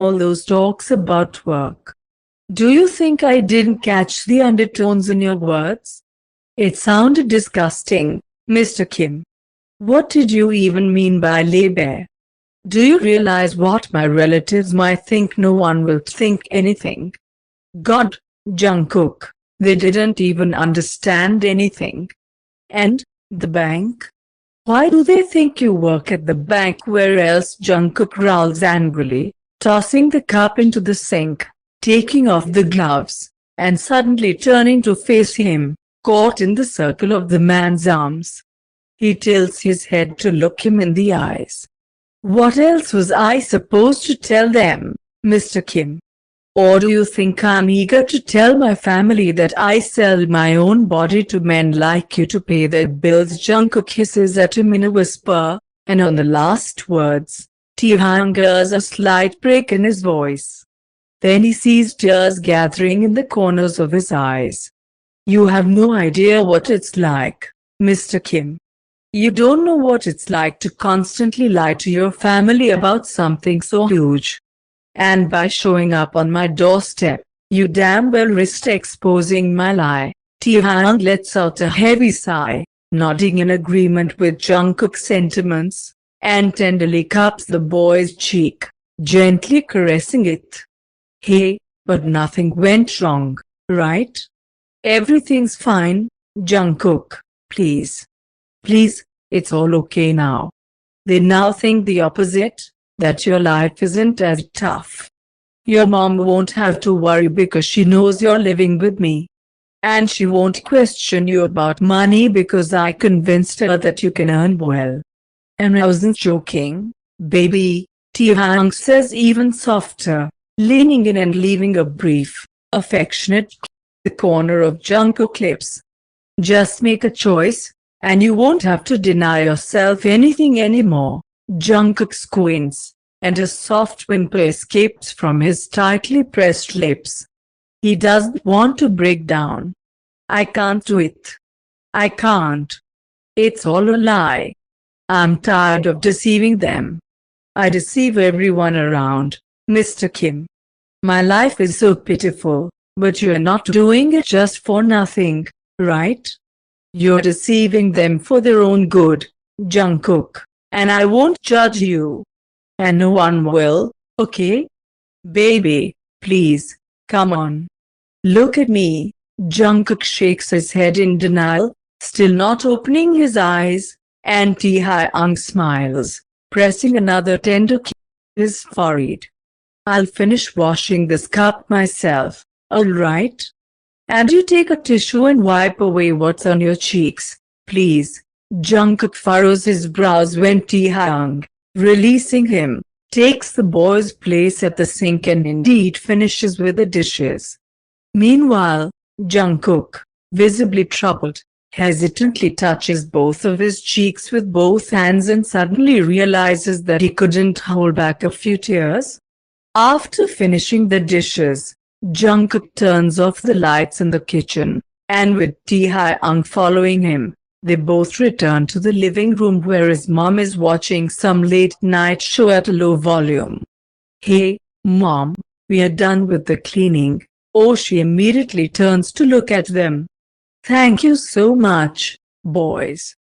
all those talks about work. Do you think I didn't catch the undertones in your words? It sounded disgusting, Mr. Kim. What did you even mean by lay bare? Do you realize what my relatives might think? No one will think anything. God, Jungkook, they didn't even understand anything. And the bank? Why do they think you work at the bank? Where else? Jungkook growls angrily, tossing the cup into the sink, taking off the gloves, and suddenly turning to face him, caught in the circle of the man's arms. He tilts his head to look him in the eyes. What else was I supposed to tell them, Mr. Kim? Or do you think I'm eager to tell my family that I sell my own body to men like you to pay their bills? Jungkook hisses at him in a whisper, and on the last words, Taehyung hears a slight break in his voice. Then he sees tears gathering in the corners of his eyes. You have no idea what it's like, Mr. Kim. You don't know what it's like to constantly lie to your family about something so huge. And by showing up on my doorstep, you damn well risked exposing my lie. Taehyung lets out a heavy sigh, nodding in agreement with Jungkook's sentiments, and tenderly cups the boy's cheek, gently caressing it. Hey, but nothing went wrong, right? Everything's fine, Jungkook, please. Please, it's all okay now. They now think the opposite, that your life isn't as tough. Your mom won't have to worry because she knows you're living with me. And she won't question you about money because I convinced her that you can earn well. And I wasn't joking, baby, Taehyung says even softer, leaning in and leaving a brief, affectionate kiss at the corner of Jungkook's lips. Just make a choice, and you won't have to deny yourself anything anymore. Jungkook squints, and a soft whimper escapes from his tightly pressed lips. He doesn't want to break down. I can't do it. I can't. It's all a lie. I'm tired of deceiving them. I deceive everyone around, Mr. Kim. My life is so pitiful, but you're not doing it just for nothing, right? You're deceiving them for their own good, Jungkook, and I won't judge you. And no one will, okay? Baby, please, come on. Look at me. Jungkook shakes his head in denial, still not opening his eyes, and Taehyung smiles, pressing another tender kiss on his forehead. I'll finish washing this cup myself, alright? And you take a tissue and wipe away what's on your cheeks, please. Jungkook furrows his brows when Taehyung, releasing him, takes the boy's place at the sink and indeed finishes with the dishes. Meanwhile, Jungkook, visibly troubled, hesitantly touches both of his cheeks with both hands and suddenly realizes that he couldn't hold back a few tears. After finishing the dishes, Jungkook turns off the lights in the kitchen, and with Taehyung following him, they both return to the living room where his mom is watching some late-night show at a low volume. Hey, Mom, we are done with the cleaning. Oh, she immediately turns to look at them. Thank you so much, boys.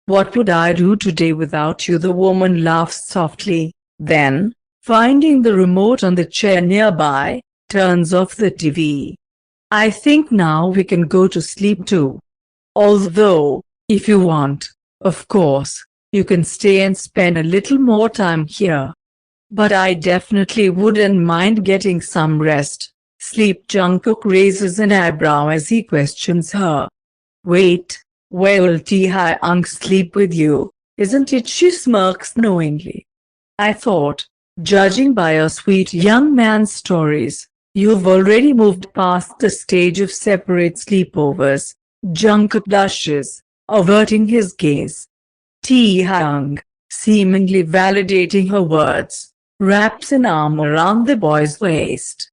What would I do today without you? The woman laughs softly, then, finding the remote on the chair nearby, turns off the TV. I think now we can go to sleep too. Although, if you want, of course, you can stay and spend a little more time here. But I definitely wouldn't mind getting some rest. Sleep. Jungkook raises an eyebrow as he questions her. Wait, where will Taehyung sleep with you, isn't it? She smirks knowingly. I thought, judging by your sweet young man's stories, you've already moved past the stage of separate sleepovers. Jungkook blushes, averting his gaze. Taehyung, seemingly validating her words, wraps an arm around the boy's waist.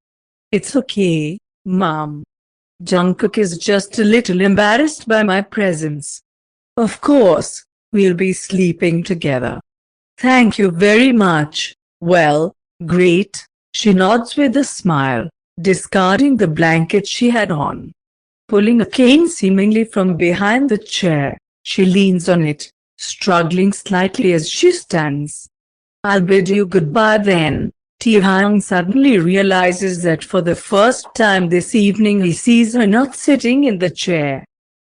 It's okay, Mom. Jungkook is just a little embarrassed by my presence. Of course, we'll be sleeping together. Thank you very much. Well, great. She nods with a smile, discarding the blanket she had on. Pulling a cane seemingly from behind the chair, she leans on it, struggling slightly as she stands. I'll bid you goodbye then. Taehyung suddenly realizes that for the first time this evening he sees her not sitting in the chair.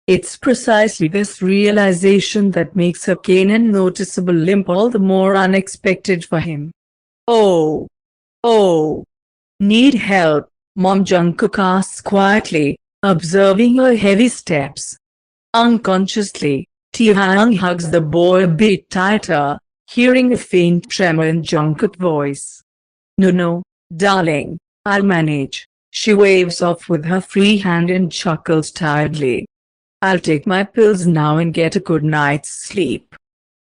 It's precisely this realization that makes her cane and noticeable limp all the more unexpected for him. Oh! Oh! Need help? Mom, Jungkook asks quietly, observing her heavy steps. Unconsciously, Taehyung hugs the boy a bit tighter, hearing a faint tremor in Jungkook's voice. No, darling, I'll manage. She waves off with her free hand and chuckles tiredly. I'll take my pills now and get a good night's sleep.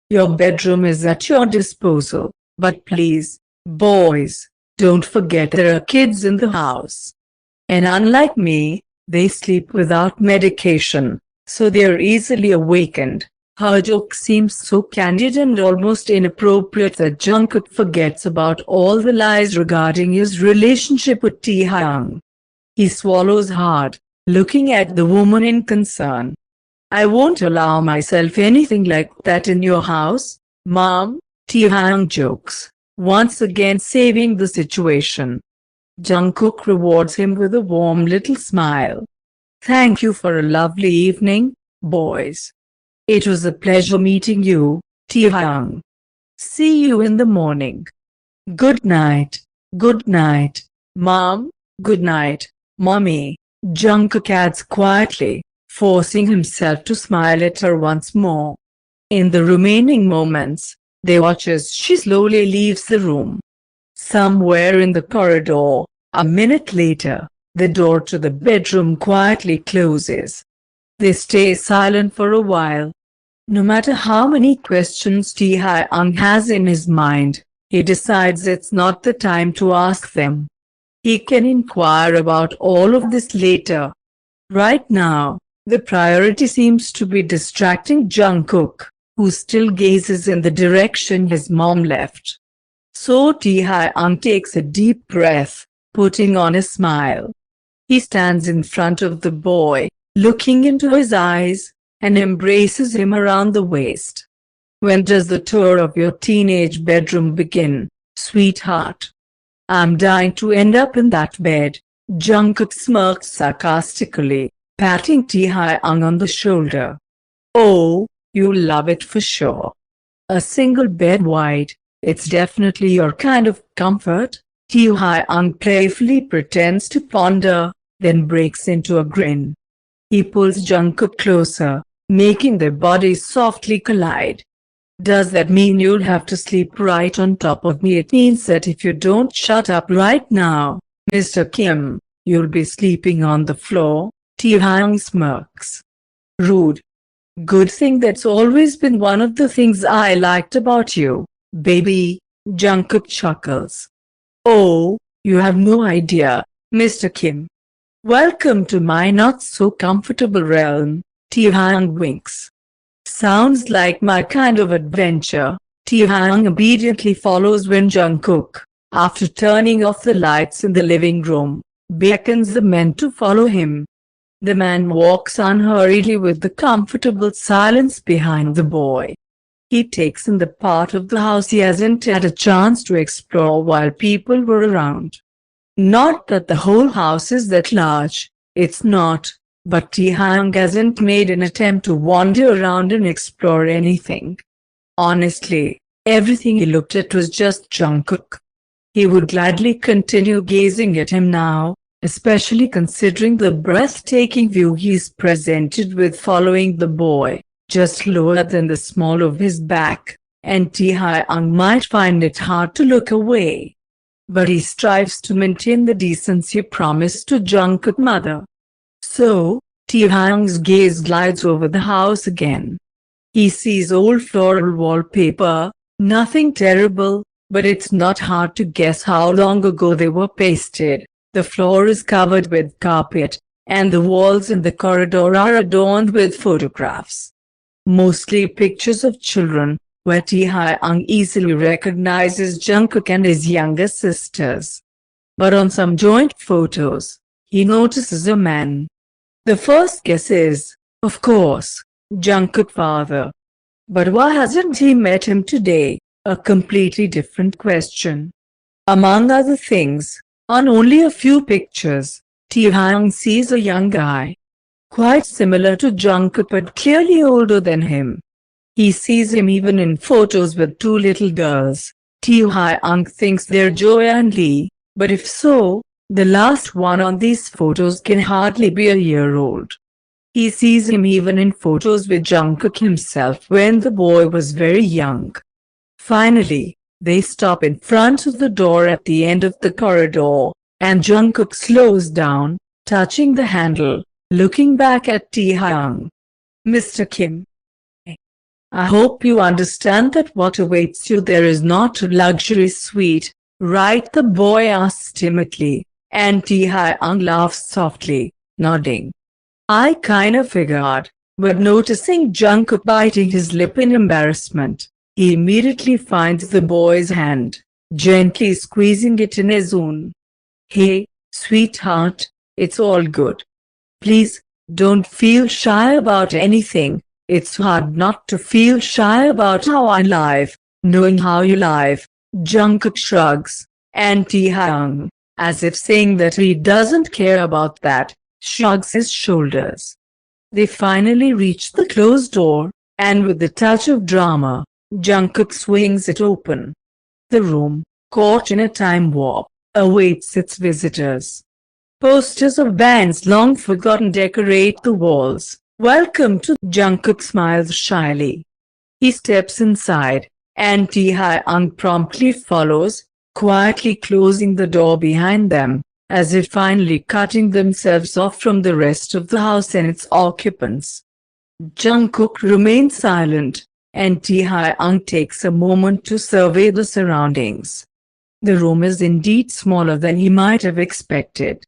Your bedroom is at your disposal, but please, boys, don't forget there are kids in the house. And unlike me, they sleep without medication, so they're easily awakened. Her joke seems so candid and almost inappropriate that Jungkook forgets about all the lies regarding his relationship with Taehyung. He swallows hard, looking at the woman in concern. I won't allow myself anything like that in your house, Mom, Taehyung jokes, once again saving the situation. Jungkook rewards him with a warm little smile. Thank you for a lovely evening, boys. It was a pleasure meeting you, Taehyung. See you in the morning. Good night, Mom, good night, Mommy, Jungkook adds quietly, forcing himself to smile at her once more. In the remaining moments, they watch as she slowly leaves the room. Somewhere in the corridor, a minute later, the door to the bedroom quietly closes. They stay silent for a while. No matter how many questions Taehyung has in his mind, he decides it's not the time to ask them. He can inquire about all of this later. Right now, the priority seems to be distracting Jungkook, who still gazes in the direction his mom left. So Taehyung takes a deep breath, putting on a smile. He stands in front of the boy, looking into his eyes, and embraces him around the waist. When does the tour of your teenage bedroom begin, sweetheart? I'm dying to end up in that bed. Jungkook smirks sarcastically, patting Taehyung on the shoulder. Oh, you'll love it for sure. A single bed wide, it's definitely your kind of comfort. Taehyung playfully pretends to ponder, then breaks into a grin. He pulls Jungkook closer, making their bodies softly collide. Does that mean you'll have to sleep right on top of me? It means that if you don't shut up right now, Mr. Kim, you'll be sleeping on the floor. Taehyung smirks. Rude. Good thing that's always been one of the things I liked about you, baby, Jungkook chuckles. Oh, you have no idea, Mr. Kim. Welcome to my not-so-comfortable realm, Taehyung winks. Sounds like my kind of adventure. Taehyung obediently follows when Jungkook, after turning off the lights in the living room, beckons the men to follow him. The man walks unhurriedly with the comfortable silence behind the boy. He takes in the part of the house he hasn't had a chance to explore while people were around. Not that the whole house is that large, it's not, but Taehyung hasn't made an attempt to wander around and explore anything. Honestly, everything he looked at was just Jungkook. He would gladly continue gazing at him now, especially considering the breathtaking view he's presented with following the boy, just lower than the small of his back, and Taehyung might find it hard to look away. But he strives to maintain the decency promised to Jungkook's mother. So, Taehyung's gaze glides over the house again. He sees old floral wallpaper, nothing terrible, but it's not hard to guess how long ago they were pasted. The floor is covered with carpet, and the walls in the corridor are adorned with photographs. Mostly pictures of children, where Taehyung easily recognizes Jungkook and his younger sisters. but on some joint photos, he notices a man. The first guess is, of course, Jungkook's father. But why hasn't he met him today? A completely different question. Among other things, on only a few pictures, Taehyung sees a young guy, quite similar to Jungkook but clearly older than him. He sees him even in photos with two little girls. Taehyung thinks they're Joya and Lee, but if so, the last one on these photos can hardly be a year old. He sees him even in photos with Jungkook himself when the boy was very young. Finally, they stop in front of the door at the end of the corridor, and Jungkook slows down, touching the handle, looking back at Taehyung. Mr. Kim, I hope you understand that what awaits you there is not a luxury suite, right? The boy asks timidly, and Taehyung laughs softly, nodding. I kinda figured, but noticing Jungkook biting his lip in embarrassment, he immediately finds the boy's hand, gently squeezing it in his own. Hey, sweetheart, it's all good. Please, don't feel shy about anything. It's hard not to feel shy about how I live, knowing how you live. Jungkook shrugs, and Taehyung, as if saying that he doesn't care about that, shrugs his shoulders. They finally reach the closed door, and with a touch of drama, Jungkook swings it open. The room, caught in a time warp, awaits its visitors. Posters of bands long forgotten decorate the walls. Welcome to. Jungkook smiles shyly. He steps inside, and Taehyung promptly follows, quietly closing the door behind them, as if finally cutting themselves off from the rest of the house and its occupants. Jungkook remains silent, and Taehyung takes a moment to survey the surroundings. The room is indeed smaller than he might have expected.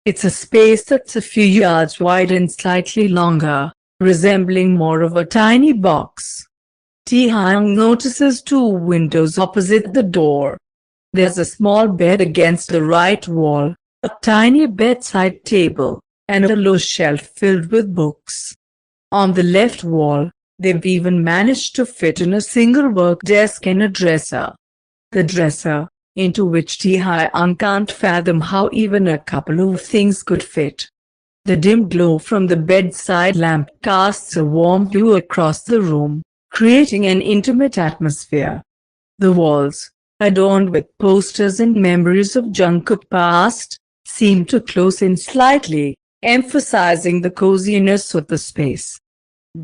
It's a space that's a few yards wide and slightly longer, resembling more of a tiny box. Taehyung notices two windows opposite the door. There's a small bed against the right wall, a tiny bedside table, and a low shelf filled with books. On the left wall, they've even managed to fit in a single work desk and a dresser. The dresser, into which Taehyung can't fathom how even a couple of things could fit. The dim glow from the bedside lamp casts a warm hue across the room, creating an intimate atmosphere. The walls, adorned with posters and memories of Jungkook's past, seem to close in slightly, emphasizing the coziness of the space.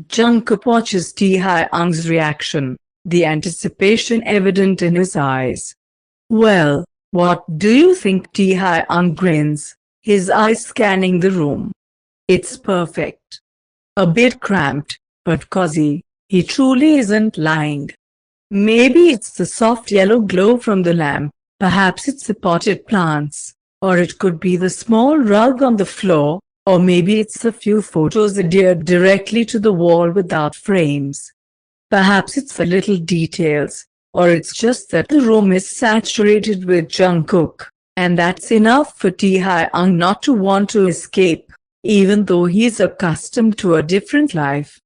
Jungkook watches Taehyung's reaction, the anticipation evident in his eyes. Well, what do you think? Taehyung grins, his eyes scanning the room. It's perfect. A bit cramped, but cozy. He truly isn't lying. Maybe it's the soft yellow glow from the lamp, perhaps it's the potted plants, or it could be the small rug on the floor, or maybe it's the few photos adhered directly to the wall without frames. Perhaps it's the little details. Or it's just that the room is saturated with Jungkook, and that's enough for Taehyung not to want to escape, even though he's accustomed to a different life.